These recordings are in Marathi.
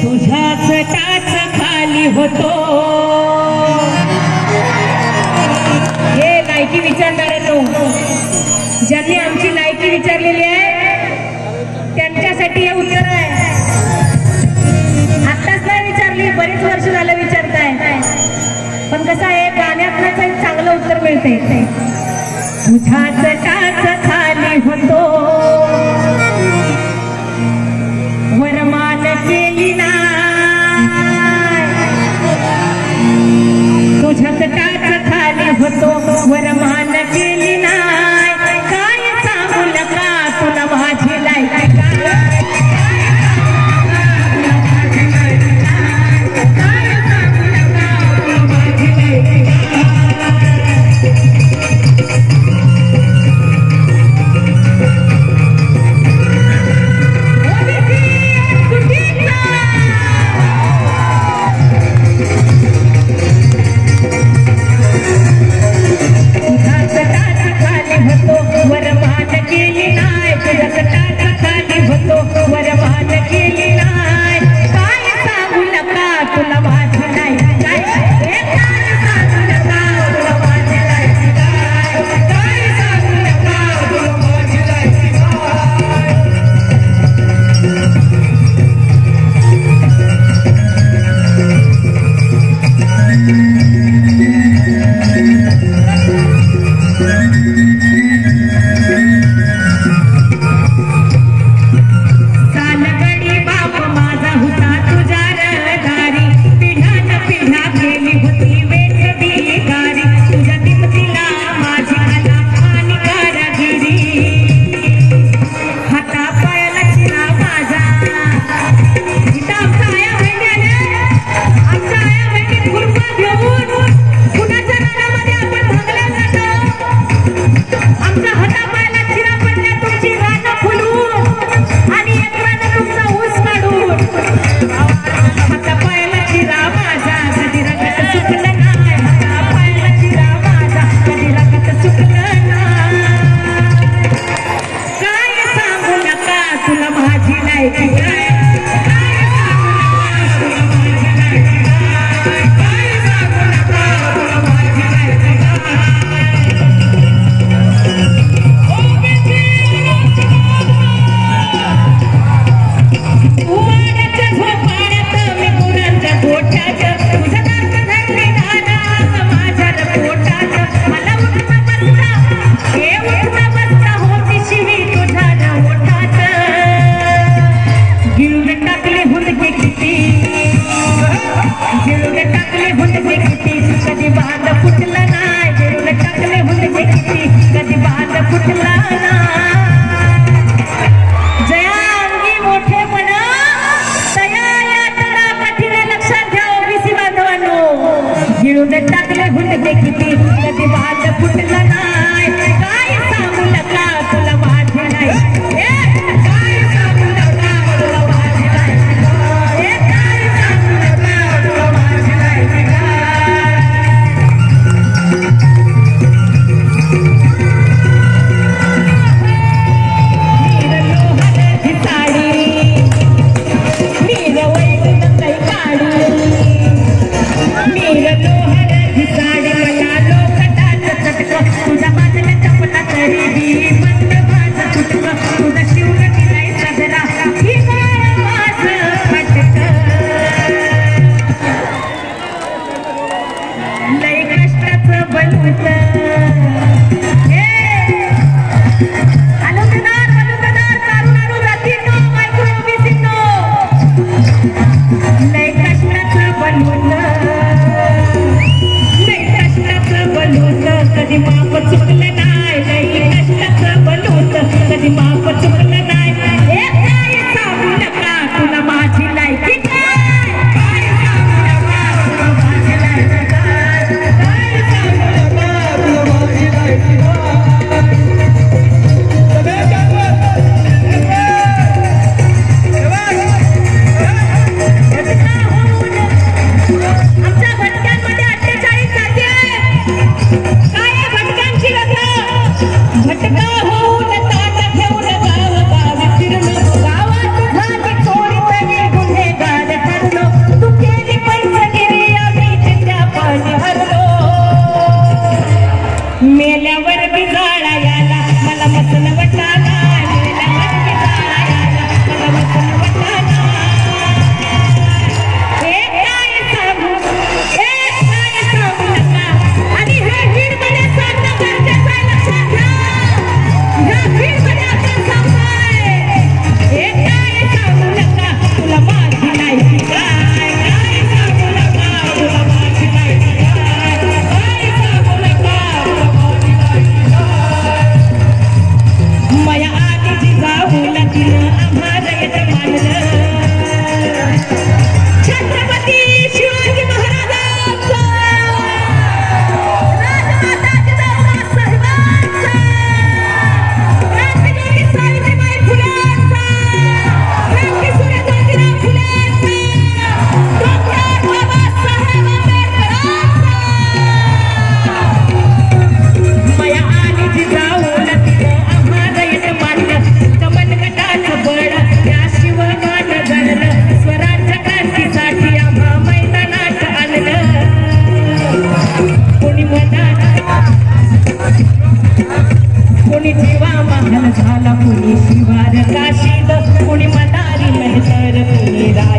तुझ्याच टाच खाली होतो. हे लायकी विचारणारे लोक ज्यांनी आमची लायकी विचारलेली आहे त्यांच्यासाठी हे उत्तर आहे. आत्ताच नाही विचारली, बरेच वर्ष झालं विचारताय. पण कसं आहे, गाण्यातनंच एक चांगलं उत्तर मिळते. तुझ्याच टाच खाली होतो, वरमान केली तुझ्याच टाच खाली होतो, वरमान केली नाही. काय सांगू नका तुला माझी लायकी काय.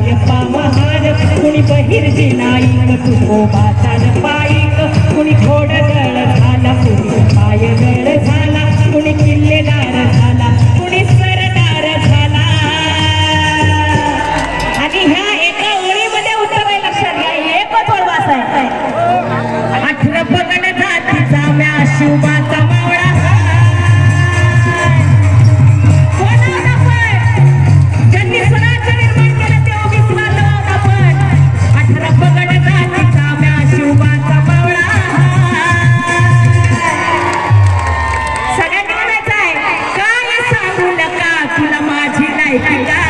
बायप्पा महार कुणी बहिर्जी नाईक तुकोबाचा पाईक कुणी घोडदळ झाला कुणी पायदळ झाला कुणी किल्लेदार झाला कुणी सरदार झाला. आणि ह्या एका ओळीमध्ये उत्तर आहे, लक्षात घ्या. एकच ओळ वाचाय. 18 पगड जातीचा म्या शिवबाचा मावळा. ज्यांनी स्वराज्य निर्माण केलं ते विश्वास आपण. 18 पगड जातीचा म्या शिवबाचा मावळा. सगळ्यांनी म्हणायचं आहे काय सांगू नका तुला माझी लायकी.